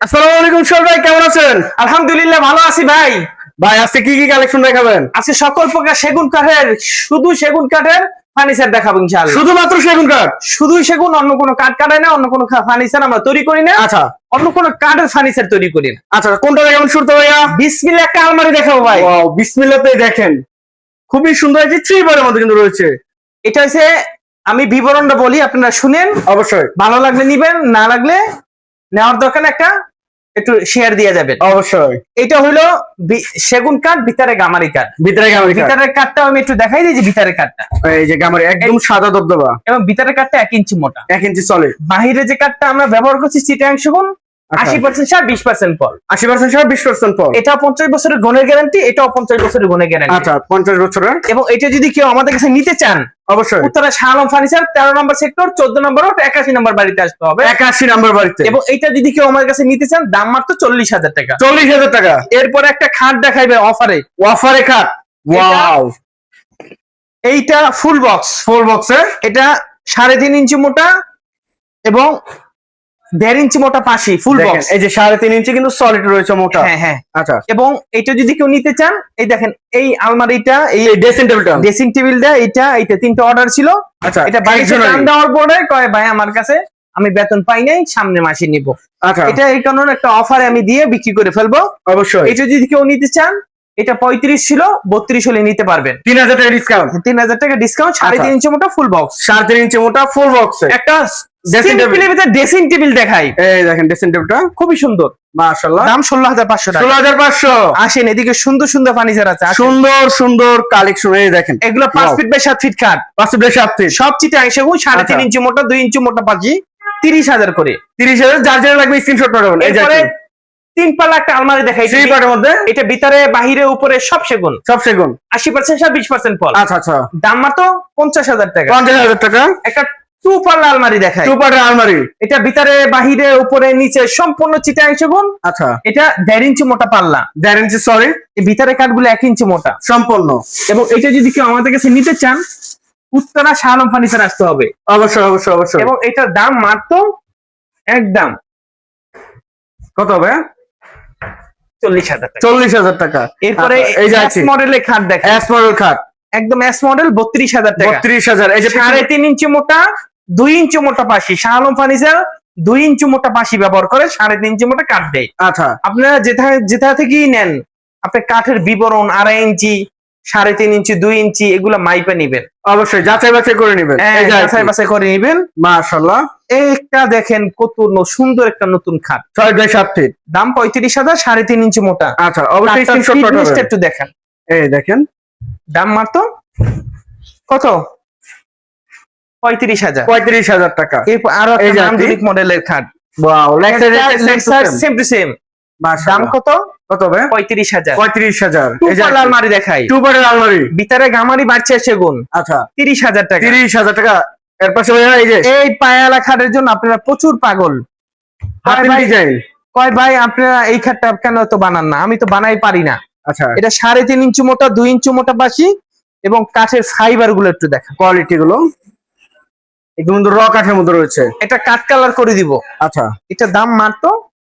আসসালামু আলাইকুম সোহেল ভাই, কেমন আছেন? আলহামদুলিল্লাহ ভালো আছি ভাই। ভাই আজকে কি কি কালেকশন দেখাবেন? আজকে সকল প্রকার সেগুন কাঠের, শুধু সেগুন কাঠের ফার্নিচার দেখাবো ইনশাআল্লাহ। শুধুমাত্র সেগুন কাঠ? শুধু সেগুন, অন্য কোনো কাঠ কাটাই না, অন্য কোনো ফার্নিচার আমরা তৈরি করি না। আচ্ছা অন্য কোনো কাঠের ফার্নিচার তৈরি করি না। আচ্ছা, কোনটা দেখাবেন শুরুতে ভাইয়া? বিসমিল্লাহ, একটা আলমারি দেখাবো ভাই। ওয়াও, বিসমিল্লাহতে দেখেন খুবই সুন্দর একটি থ্রি বারের মধ্যে কিন্তু রয়েছে। এটা হচ্ছে, আমি বিবরণটা বলি, আপনারা শুনেন। অবশ্যই ভালো লাগলে নিবেন, না লাগলে নেওয়ার দরকার একটা একটু শেয়ার দিয়ে যাবেন। অবশ্যই। এটা হলো সেগুন কাঠ, ভিতরে গামারি কাঠ। ভিতরে গামারি কাঠ, ভিতরের কাঠটা আমি একটু দেখাই দিই, যে ভিতরের কাঠটা এই যে গামারি একদম সাদা দবদবা, এবং ভিতরের কাঠটা 1 ইঞ্চি মোটা। 1 ইঞ্চি সলিড। বাহিরে যে কাঠটা আমরা ব্যবহার করছি চিটাং সেগুন, 80% সার 20% ফল। 80% সার 20% ফল। এটা 50 বছরের গুণের গ্যারান্টি, এটাও 50 বছরের গুণের গ্যারান্টি। আচ্ছা, 50 বছরের। এবং এটা যদি কেউ আমাদের কাছে নিতে চান, অবশ্যই উত্তরা শাহ আলম ফার্নিচার, 13 নম্বর সেক্টর, 14 নম্বর রোড, 81 নম্বর বাড়িতে আসতে হবে। 81 নম্বর বাড়িতে। এবং এটা যদি কেউ আমার কাছে নিতে চান, দাম মাত্র 40,000 টাকা। 40,000 টাকা। এরপরে একটা খাট দেখাইবে অফারে। অফারে খাট, ওয়াও। এইটা ফুল বক্স, ফুল বক্সের। এটা 3.5 ইঞ্চি মোটা এবং 1.5 ইঞ্চি মোটা পাশি, ফুল বক্স। এই যে 3.5 ইঞ্চি কিন্তু সলিড রয়েছে, মোটা। হ্যাঁ হ্যাঁ। আচ্ছা, এবং এটা যদি কেউ নিতে চান, এই দেখেন এই আলমারিটা, এই ড্রেসিং টেবিলটা, ড্রেসিং টেবিলটা, এইটা 3টা অর্ডার ছিল। আচ্ছা, এটা বাড়িতে দাম দেওয়ার পরে কয় ভাই আমার কাছে আমি বেতন পাই নাই, সামনে মাসে নিব। আচ্ছা, এটা এই কারণে একটা অফারে আমি দিয়ে বিক্রি করে ফেলবো। অবশ্যই। এটা যদি কেউ নিতে চান, এটা 35 ছিল, 32 হলে নিতে পারবেন। 3,000 টাকা ডিসকাউন্ট। 3,000 টাকা ডিসকাউন্ট। 3.5 ইঞ্চি মোটা ফুল বক্স। 3.5 ইঞ্চি মোটা ফুল বক্স। একটা ড্রেসিং টেবিল দেখাই। এই দেখেন ড্রেসিং টেবিলটা খুবই সুন্দর, মাশাআল্লাহ। দাম 16,500 টাকা। 16,500। আসেন, এদিকে সুন্দর সুন্দর ফার্নিচার আছে। সুন্দর সুন্দর কালেকশন। এই দেখেন এগুলো 5 ফিট বাই 7 ফিট কাঠ, 5 ফিট বাই 7 ফিট, সব চিটে আইসে 3.5 ইঞ্চি মোটা, 2 ইঞ্চি মোটা পাজি, 30,000 করে। 30,000। যার যেটা লাগবে স্ক্রিনশট পাঠাবেন। এই এরপরে দেখেন 3 পাল্লা একটা আলমারি দেখাই। 3 পার্টের মধ্যে, এটা ভিতরে বাহিরে উপরে সব সেগুন, সব সেগুন। 80% সার 20% ফল। আচ্ছা আচ্ছা, দাম মাত্র 50,000 টাকা। 50,000 টাকা। একটা 2 পাল্লা আলমারি দেখাই। 2 পার্টের আলমারি। এটা ভিতরে বাহিরে উপরে নিচে সম্পূর্ণ চিটাং সেগুন। আচ্ছা, এটা 1.5 ইঞ্চি মোটা পাল্লা, 1.5 ইঞ্চি সলিড। এই ভিতরে কাঠগুলো 1 ইঞ্চি মোটা সম্পূর্ণ। এবং এটা যদি কেউ আমাদের কাছে নিতে চান, উত্তরা শাহ আলম ফার্নিচার আসতে হবে। অবশ্যই অবশ্যই অবশ্যই। এবং এটার দাম মাত্র একদম কত হবে? 40,000 টাকা। 40,000 টাকা। এরপরে এই যে এস মডেলের খাট দেখেন, এস মডেল খাট, একদম এস মডেল, 32,000 টাকা। 32,000। এই যে 3.5 ইঞ্চি মোটা, 2 ইঞ্চি মোটা পাশি। শাহ আলম ফার্নিচার 2 ইঞ্চি মোটা পাশি ব্যবহার করে, 3.5 ইঞ্চি মোটা কাঠ দেয়। আচ্ছা, আপনারা যেটা থেকেই নেন, আপনি কাঠের বিবরণ 2.5 ইঞ্চি, 3.5 ইঞ্চি, 2 ইঞ্চি, এগুলা মাইপে নিবেন। অবশ্যই যাচাই বাছাই করে নেবেন। এই যে যাচাই বাছাই করে নিবেন। মাশাআল্লাহ। একটা দেখেন কত সুন্দর একটা নতুন খাট, 6 বাই 7 ফিট, দাম 35,000, 3.5 ইঞ্চি মোটা। আচ্ছা, অবশ্যই স্ক্রিনশট ফিটনেসটা পাঠাবেন। একটু দেখেন। এই দেখেন দাম মাত্র কত? 35,000। 35,000 টাকা। এরপর আরো একটা নান্দনিক মডেলের খাট, wow, Lexar same to same. দাম কত? কত হবে? 35,000। 35,000। এই যে আলমারি দেখাই, 2 পার্টের আলমারি, ভিতরে গামারি বাড়ছে সেগুন, আচ্ছা, 30,000 টাকা। 30,000 টাকা। এর পাশে ভাইয়া এই যে এই পায়ালা খাটের জন্য আপনারা প্রচুর পাগল। হাতিম ডিজাইন। কয় ভাই আপনারা এই খাটটা কেন তো বানান না? আমি তো বানাই পারি না। আচ্ছা, এটা 3.5 ইঞ্চি মোটা, 2 ইঞ্চি মোটা বাসি এবং কাঠের ফাইবার গুলো একটু দেখেন, কোয়ালিটি গুলো একদম র কাঠের মধ্যে রয়েছে। এটা কাঠ কালার করে দিব। আচ্ছা, এটা দাম মাত্র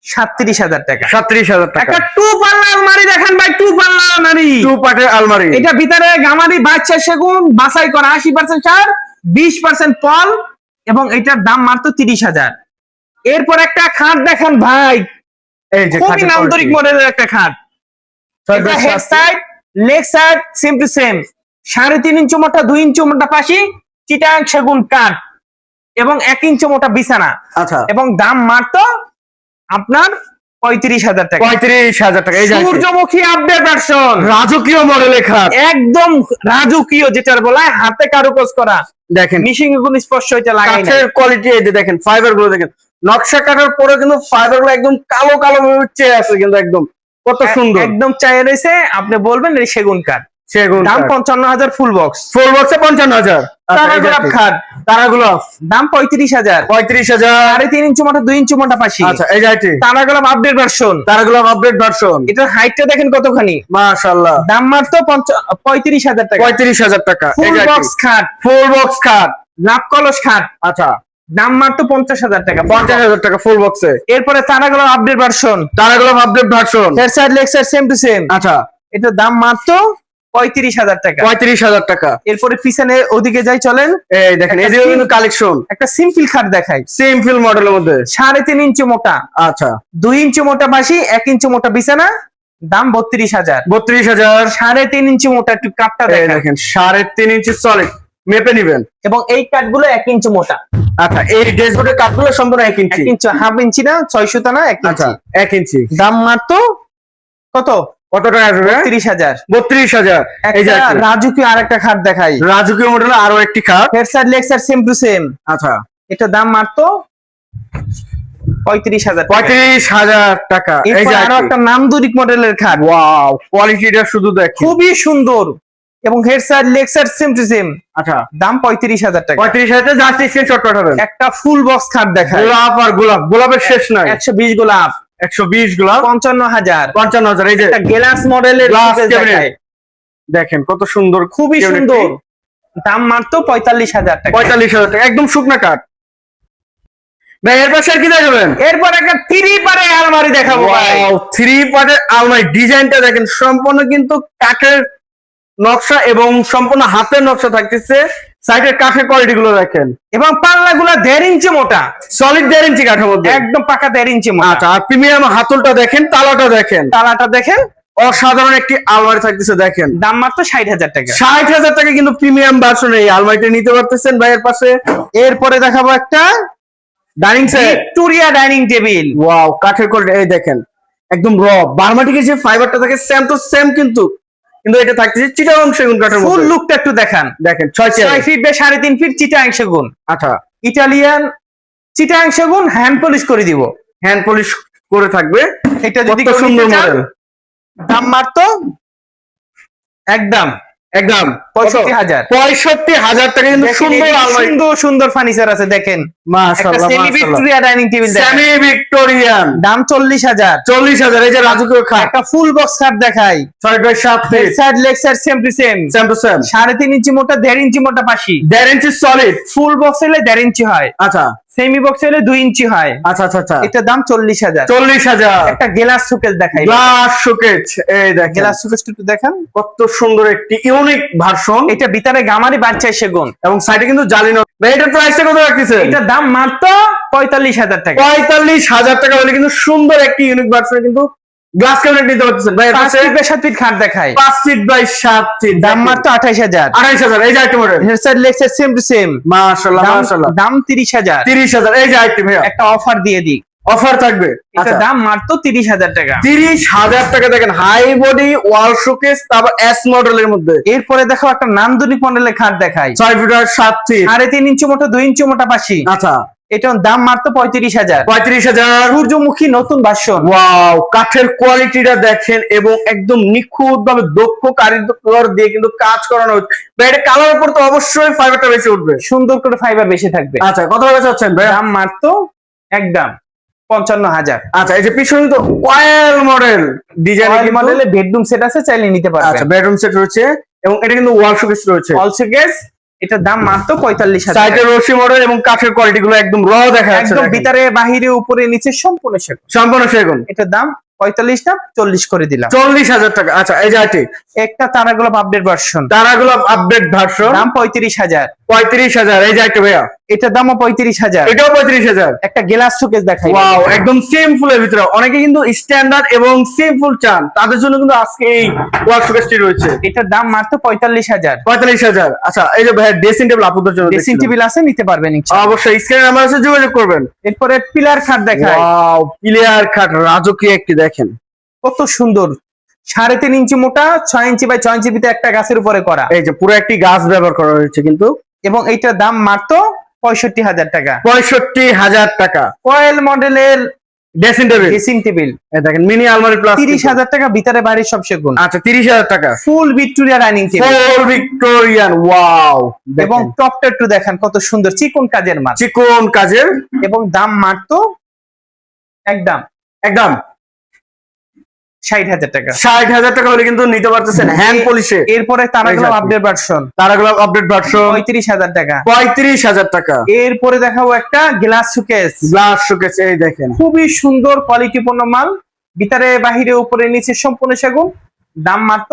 37,000 টাকা। 37,000 টাকা। একটা 2 পাল্লা আলমারি দেখেন ভাই, 2 পাল্লা আলমারি, 2 পার্টের আলমারি। এটা ভিতরে গামারি বাচ্চা সেগুন, বাছাই করা, 80% সার, 20% ফল এবং এটার দাম মাত্র 30,000। এরপর একটা খাট দেখেন ভাই, এই যে খুবই নান্দনিক মডেলের একটা খাট। এটা head side, leg side same to same, 3.5 ইঞ্চি মোটা, 2 ইঞ্চি মোটা পাশি, চিটাং সেগুন কাঠ এবং 1 ইঞ্চি মোটা বিছানা। আচ্ছা, এবং দাম মাত্র আপনার 35,000 টাকা। 35,000 টাকা। এই যে সূর্যমুখী আপডেট ভার্সন, রাজকীয় মডেলের খাট, একদম রাজকীয়, যেটার বলা হয় হাতে কারুকাজ করা। দেখেন মিশিং গুলো স্পর্শ এটা লাগাই না। কাঠের কোয়ালিটি এই যে দেখেন, ফাইবার গুলো দেখেন, নকশা কাটার পরে কিন্তু ফাইবার গুলো একদম কালো কালো চেয়ে আছে, কিন্তু একদম কত সুন্দর, একদম চাই রয়েছে। আপনি বলবেন এই সেগুন কাঠ, সেগুন। দাম 55,000 ফুল বক্স। ফুল বক্সে 55,000। তারাগোলাপ খাট, তারাগোলাপ দাম 35,000। 35,000। 3.5 ইঞ্চি মোটা, 2 ইঞ্চি মোটা পাশি। আচ্ছা, এই যে তারাগোলাপ আপডেট ভার্সন, তারাগোলাপ আপডেট ভার্সন। এটার হাইটটা দেখেন কতখানি, মাশাআল্লাহ। দাম মাত্র 35,000 টাকা। 35,000 টাকা। ফুল বক্স খাট, ফুল বক্স খাট, লাভ কলস খাট, আচ্ছা, দাম মাত্র 50,000 টাকা। 50,000 টাকা ফুল বক্সে। এরপরে তারাগুলো আপডেট ভার্সন, তারাগুলো update version. Head side leg side same to same. আচ্ছা, এটার দাম মাত্র 35,000 টাকা। 35,000 টাকা। এরপরে পিছনে ওদিকে যাই চলেন, এই দেখেন একটা এদিকেও কিন্তু কালেকশন একটা সিম্পল খাট দেখাই, সিম্পল মডেলের মধ্যে। 3.5 ইঞ্চি মোটা, আচ্ছা 2 ইঞ্চি মোটা বাসি, 1 ইঞ্চি মোটা বিছানা, দাম 32,000। 32,000। 3.5 ইঞ্চি মোটা একটু কাঠটা এই দেখেন, দেখেন 3.5 ইঞ্চি সলিড মেপে নিবেন। এবং এই কাঠগুলো 1 ইঞ্চি মোটা। আচ্ছা, এই ড্যাশবোর্ডের কাঠগুলো সম্পূর্ণ 1 1 ইঞ্চি। ইঞ্চি, হাফ ইঞ্চি না, 6 সুতা না, 1 আচ্ছা ইঞ্চি। 1 ইঞ্চি। দাম মাত্র কত? কত টাকা আসবে? 30,000। 32,000। এই যে একটা একটা রাজুকি আরেকটা খাট দেখাই, রাজকীয় মডেলের আরো একটি খাট। Head side leg side same to same. আচ্ছা, এটা দাম মাত্র 35,000 টাকা। 35,000 টাকা। এই এরপর যে আরো একটা নামদুরিক মডেলের খাট, ওয়াও, কোয়ালিটিটা শুধু দেখেন। খুবই সুন্দর, এবং head side leg side same to same. আচ্ছা, দাম 35,000 টাকা। 35,000 জাস্ট স্ক্রিনশট পাঠাবেন। একটা ফুল বক্স খাট দেখাই, গোলাপ আর গোলাপ, গোলাপের শেষ নাই। 120 গোলাপ, 120 গোলাপ, 55,000। 55,000। এই যে একটা গ্লাস মডেলের Glass শোকেস cabinet। দেখাই, দেখেন কত সুন্দর, খুবই cabinet টি। সুন্দর। দাম মাত্র 45,000 টাকা। 45,000 টাকা, একদম শুকনা কাঠ। ভাই এর পাশে আর কি দেখাবেন? এরপর একটা 3 পারে আলমারি দেখাবো ভাই। ওয়াও, 3 পার্টের আলমারি। ডিজাইনটা দেখেন, সম্পূর্ণ কিন্তু কাঠের নকশা এবং সম্পূর্ণ হাতের নকশা থাকতেছে। সাইডের কাঠের কোয়ালিটি গুলো দেখেন, এবং পাল্লাগুলো 1.5 ইঞ্চি মোটা, সলিড 1.5 ইঞ্চি কাঠের মধ্যে। একদম পাকা 1.5 ইঞ্চি মোটা। আচ্ছা, আর প্রিমিয়াম হাতলটা দেখেন, তালাটা দেখেন, তালাটা দেখেন, অসাধারণ একটি আলমারি থাকতেছে দেখেন। দাম মাত্র 60,000 টাকা। 60,000 টাকা কিন্তু প্রিমিয়াম ভার্সনে এই আলমারিটা নিতে পারতেছেন ভাইয়ের পাশে। এরপরে দেখাবো একটা dining set. Victoria dining table, wow, কাঠের কোয়ালিটি এই দেখেন, একদম বার্মাটিকের যে ফাইবারটা থাকে সেম টু সেম, কিন্তু এটা থাকতেছে চিটাগং সেগুন কাঠের ফুল মধ্যে। লুকটা একটু দেখান। দেখেন 6 ফিট বাই 3.5 ফিট চিটাং সেগুন, আচ্ছা, ইটালিয়ান চিটাং সেগুন, হ্যান্ড পলিশ করে দিব। হ্যান্ড পলিশ করে থাকবে। এটা কত যদি কেউ সুন্দর নিতে চান, মডেল। দাম মাত্র একদম একদম 65,000। 65,000 টাকা কিন্তু সুন্দর আলমারি। সুন্দর সুন্দর ফার্নিচার আছে দেখেন। একটা মাশাআল্লাহ, সেমি ভিক্টোরিয়া ডাইনিং টেবিল দেখেন, সেমি ভিক্টোরিয়ান। দাম 40,000। 40,000। এই যে রাজকীয় খাট, একটা ফুল বক্স খাট দেখাই, 6.7 feet, side leg side same to same, same to same, 3.5 ইঞ্চি মোটা, 1.5 ইঞ্চি মোটা পাশি। 1.5 ইঞ্চি সলিড। ফুল বক্স হলে 1.5 ইঞ্চি হয়, আচ্ছা সেমি বক্স হলে 2 ইঞ্চি হয়। আচ্ছা আচ্ছা আচ্ছা। এটার দাম 40,000। 40,000। একটা গ্লাস শোকেস দেখাই, গ্লাস শোকেস। এই দেখেন গ্লাস শোকেসটা একটু দেখেন, কত সুন্দর একটি ইউনিক ভার্সন। এটা ভিতরে গামারি বাচ্চা সেগুন, এবং সাইডে কিন্তু জালি নয়। ভাই এটার প্রাইসটা কত রাখতেছেন? এটার দাম মাত্র 45,000 টাকা। 45,000 টাকা হলে কিন্তু সুন্দর একটি ইউনিক ভার্সন কিন্তু গ্লাস ক্যাবিনেট নিতে পারতেছেন ভাই। 5 ফিট বাই 7 ফিট খাট দেখাই, 5 ফিট বাই 7 ফিট, দাম মাত্র 28,000। 28,000। এই যে item model. Head side leg side same to same, মাশাআল্লাহ মাশাআল্লাহ। দাম 30,000। 30,000। এই যে আইটেম ভাইয়া, একটা অফার দিয়ে দিই, অফার থাকবে। এটা আচ্ছা, দাম মাত্র 30,000 টাকা। 30,000 টাকা। দেখেন হাই বডি ওয়াল শোকেস, তারপর এস মডেলের মধ্যে। এরপরে দেখো একটা নান্দনিক মডেলের খাট দেখাই, 6 ফিট আর 7 ফিট। 3.5 ইঞ্চি মোটা, 2 ইঞ্চি মোটা পাশি। আচ্ছা, এটার দাম মাত্র 35,000। 35,000। সূর্যমুখী নতুন ভার্সন, ওয়াও, কাঠের কোয়ালিটিটা দেখেন, এবং একদম নিখুঁত ভাবে দক্ষ কারিগর দিয়ে কিন্তু কাজ করানো হচ্ছে। ভাই এটা কালার উপর তো অবশ্যই ফাইবারটা বেশি উঠবে। সুন্দর করে ফাইবার বেশি থাকবে। আচ্ছা, কত টাকা চাচ্ছেন ভাই? দাম মাত্র একদম 55,000। আচ্ছা, এই যে পিছনে তো কয়েল মডেল ডিজাইন মডেলে বেডরুম সেট আছে, চাইলে নিতে আচ্ছা, পারবেন। বেডরুম সেট রয়েছে, এবং এটা কিন্তু ওয়াল শোকেস রয়েছে। অলসো গেস, এটার দাম মাত্র 45,000। সাইডের রশি মডেল এবং কাঠের কোয়ালিটি গুলো একদম র দেখা যাচ্ছে। একদম দেখেন। ভিতরে বাহিরে উপরে নিচে সম্পূর্ণ সেগুন। সম্পূর্ণ সেগুন। এটার দাম 45 না 40 করে দিলাম। 40,000 টাকা। আচ্ছা, এই যে আইটি একটা তারাগুলো আপডেট ভার্সন, তারাগুলো আপডেট ভার্সন, দাম 35,000। 35,000। এই যে আইটি ভাইয়া, এটার দামও 35,000। এটাও 35,000। একটা গ্লাস শোকেস দেখাই, ওয়াও, একদম সিম্পলের ভিতরে। অনেকে কিন্তু স্ট্যান্ডার্ড এবং সিম্পল চান, তাদের জন্য কিন্তু আজকে এই ওয়াল শোকেসটি রয়েছে। এটার দাম মাত্র 45,000। 45,000। আচ্ছা, এই যে ভাইয়া ড্রেসিং টেবিল আপনাদের জন্য ড্রেসিং টেবিল আছে, নিতে পারবেন ইনশাআল্লাহ। অবশ্যই স্ক্রিনে নাম্বার আছে, যোগাযোগ করবেন। এরপরে পিলার খাট দেখাই, ওয়াও, প্লেয়ার খাট রাজকীয় একটি দেখেন, কত সুন্দর। 3.5 ইঞ্চি মোটা, 6 ইঞ্চি বাই 6 ইঞ্চি ভিতরে একটা গাছের উপরে করা, এই যে পুরো একটি গাছ ব্যবহার করা হয়েছে কিন্তু। এবং এইটার দাম মাত্র 65,000 টাকা। 65,000 টাকা। কয়েল মডেলের ড্রেসিং টেবিল, ড্রেসিং টেবিল, এই দেখেন মিনি আলমারি প্লাস। 30,000 টাকা, ভিতরে বাড়ির সব সেগুন। আচ্ছা, 30,000 টাকা। ফুল ভিক্টোরিয়া ডাইনিং টেবিল, ফুল ভিক্টোরিয়ান। ওয়াও, এবং টপটা একটু দেখেন, কত সুন্দর চিকন কাজের মাল, চিকন কাজের, এবং দাম মাত্র একদম একদম 60,000 টাকা। 60,000 টাকা হলে কিন্তু নিতে পারতেছেন হ্যান্ড পলিশে। এরপরে তারাগুলো আপডেট ভার্সন, তারাগুলো আপডেট ভার্সন 35,000 টাকা। 35,000 টাকা। এরপরে দেখাবো একটা গ্লাস শোকেস। গ্লাস শোকেস, এই দেখেন খুবই সুন্দর কোয়ালিটিপূর্ণ মাল, ভিতরে বাহিরে উপরে নিচে সম্পূর্ণ সেগুন, দাম মাত্র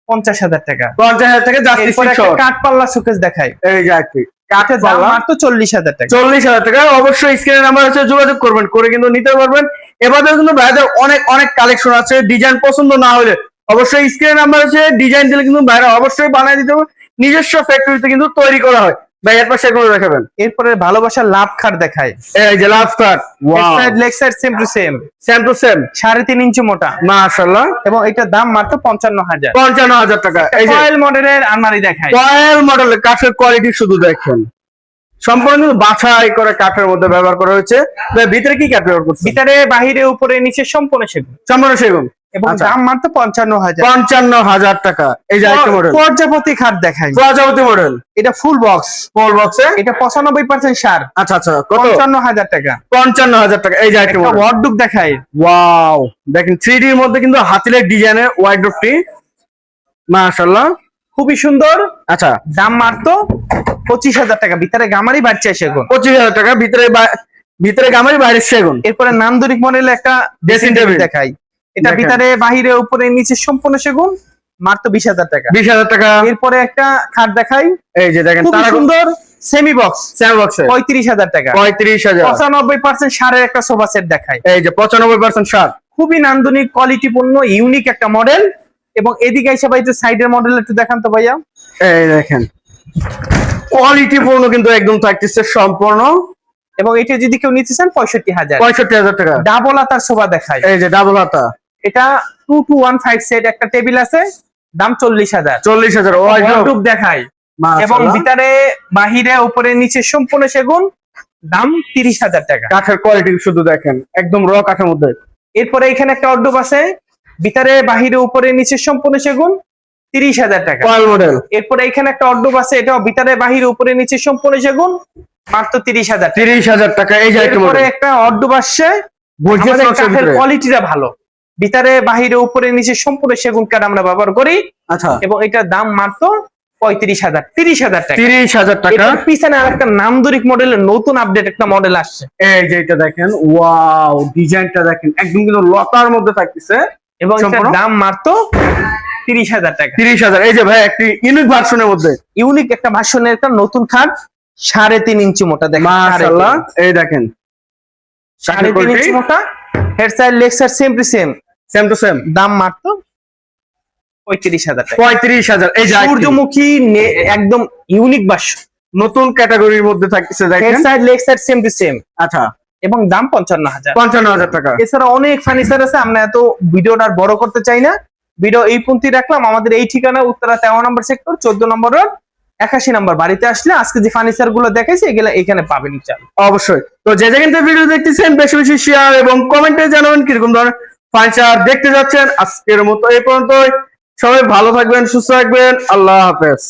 50,000 টাকা। 50,000 টাকা জাস্ট এরপরে একটা কাঠ পাল্লা শোকেস দেখাই, এই যে একটি কাঠের দাম মাত্র 40,000 টাকা। 40,000 টাকা। অবশ্যই স্ক্রিনের নাম্বার আছে, যোগাযোগ করবেন, করে কিন্তু নিতে পারবেন। এবারে কিন্তু ভাইদের অনেক অনেক কালেকশন আছে। ডিজাইন পছন্দ না হলে অবশ্যই স্ক্রিনের নাম্বার আছে, ডিজাইন দিলে কিন্তু ভাইরা অবশ্যই বানিয়ে দিতে হবে। নিজস্ব ফ্যাক্টরিতে কিন্তু তৈরি করা হয়। ভাই এরপর সেগুলো দেখাবেন। এরপরে ভালোবাসার লাভ খাট দেখাই, এই যে love cut, wow, leg side same to same, same to same, 3.5 ইঞ্চি মোটা, মাশাআল্লাহ। এবং এটার দাম মাত্র 55,000। 55,000 টাকা। এই যে কয়েল মডেলের আলমারি দেখাই, কয়েল মডেলের কাঠের কোয়ালিটি শুধু দেখেন, সম্পূর্ণ কিন্তু বাছাই করে কাঠের মধ্যে ব্যবহার করা হয়েছে। ভাই ভিতরে কি কাঠ ব্যবহার করছে? ভিতরে বাহিরে উপরে নিচে সম্পূর্ণ সেগুন, সম্পূর্ণ সেগুন, এবং দাম মাত্র 55,000। 55,000 টাকা। এই যে একটা মডেল প্রজাপতি খাট দেখাই, প্রজাপতি মডেল, এটা ফুল বক্স, ফুল বক্সে, এটা 95% সার, আচ্ছা আচ্ছা, কত? 55,000 টাকা। 55,000 টাকা। এই যে একটা একটা মডেল, ওয়ার্ডরোব দেখাই, ওয়াও, দেখেন 3D এর মধ্যে কিন্তু হাতিলের ডিজাইনের ওয়ার্ডরোবটি, মাশাআল্লাহ, খুবই সুন্দর, আচ্ছা, দাম মাত্র 25,000 টাকা। ভিতরে গামারি বাড়ছে সেগুন। 25,000 টাকা। ভিতরে গামারি, বাইরে সেগুন। এরপরে নান্দনিক মডেলের একটা ড্রেসিং টেবিল দেখাই, এটা দেখেন। ভিতরে বাহিরে উপরে নিচে সম্পূর্ণ সেগুন, মাত্র 20,000 টাকা। 20,000 টাকা। এরপরে একটা খাট দেখাই, এই যে দেখেন খুব তারা সুন্দর সেমি বক্স, স্যাম বক্সে 35,000 টাকা। 35,000। 95% সারের একটা সোফা সেট দেখাই, এই যে 95% সার, খুবই নান্দনিক কোয়ালিটিপূর্ণ ইউনিক একটা মডেল। এবং এদিকে এসে ভাই সাইডের মডেল একটু দেখান তো ভাইয়া। এই দেখেন কোয়ালিটি পূর্ণ কিন্তু একদম থাকতেছে সম্পূর্ণ। এবং এটা যদি কেউ নিতে চান 65,000। 65,000 টাকা। ডাবল আতার সোফা দেখাই, এই যে ডাবল হাতা, এটা 2-2-1-5 সেট একটা টেবিল আছে, দাম 40,000। 40,000। ওয়ার্ডরোব দেখাই, এবং ভিতরে বাহিরে উপরে নিচে সম্পূর্ণ সেগুন, দাম 30,000 টাকা। কাঠের কোয়ালিটি শুধু দেখেন, একদম র কাঠের মধ্যে। এরপরে এখানে একটা ওয়ার্ডরোব আছে, ভিতরে বাহিরে উপরে নিচে সম্পূর্ণ সেগুন, 30,000 টাকা। Coil model. এরপরে এখানে একটা ওয়ার্ডরোব আছে, এটাও ভিতরে বাহিরে উপরে নিচে সম্পূর্ণ সেগুন, মাত্র 30,000 টাকা। 30,000 টাকা। এই যে একটা এরপরে মডেল, একটা ওয়ার্ডরোব আসছে, গর্জিয়াস আমাদের নকশার কাঠের ভিতরে। কোয়ালিটিটা ভালো, ভিতরে বাহিরে উপরে নিচে সম্পূর্ণ সেগুন কাঠ আমরা ব্যবহার করি, আচ্ছা, এবং এটার দাম মাত্র 35,000, 30,000 টাকা। 30,000 টাকা। এটার পিছনে আরেকটা নান্দনিক মডেলের নতুন আপডেট একটা মডেল আসছে, এই যে এটা দেখেন, ওয়াও, ডিজাইনটা দেখেন, একদম কিন্তু লতার মধ্যে থাকতেছে, এবং এটার সম্পূর্ণ? দাম মাত্র 30,000 টাকা। 30,000। এই যে ভাই একটি ইউনিক ভার্সনের মধ্যে, ইউনিক একটা ভার্সনের একটা নতুন খাট, 3.5 ইঞ্চি মোটা, দেখেন মাশাআল্লাহ। এই দেখেন 3.5 ইঞ্চি মোটা, head side leg side same to same, same to same, দাম মাত্র 35,000 টাকা। 35,000। এই যে আরেকটি সূর্যমুখী একদম ইউনিক ভার্সন, নতুন ক্যাটাগরির মধ্যে থাকতেছে, হেড দেখেন, side leg side same to same, আচ্ছা, এবং দাম 55,000। 55,000 টাকা। এছাড়া অনেক ফার্নিচার আছে, আমরা এত ভিডিওটা আর বড় করতে চাই না, ভিডিও এই পর্যন্তই রাখলাম। আমাদের এই ঠিকানা উত্তরা 13 নম্বর সেক্টর, 14 নম্বর রোড, 81 নম্বর। বাড়িতে আসলে আজকে যে ফার্নিচার গুলো দেখাইছি এগুলো এখানে পাবেন ইনশাআল্লাহ। অবশ্যই। তো যে যেখান থেকে ভিডিও দেখতেছেন বেশি বেশি শেয়ার এবং কমেন্টে জানাবেন কিরকম ধরনের ফার্নিচার দেখতে যাচ্ছেন। আজকের মতো এই পর্যন্তই। সবাই ভালো থাকবেন, সুস্থ থাকবেন। আল্লাহ হাফেজ।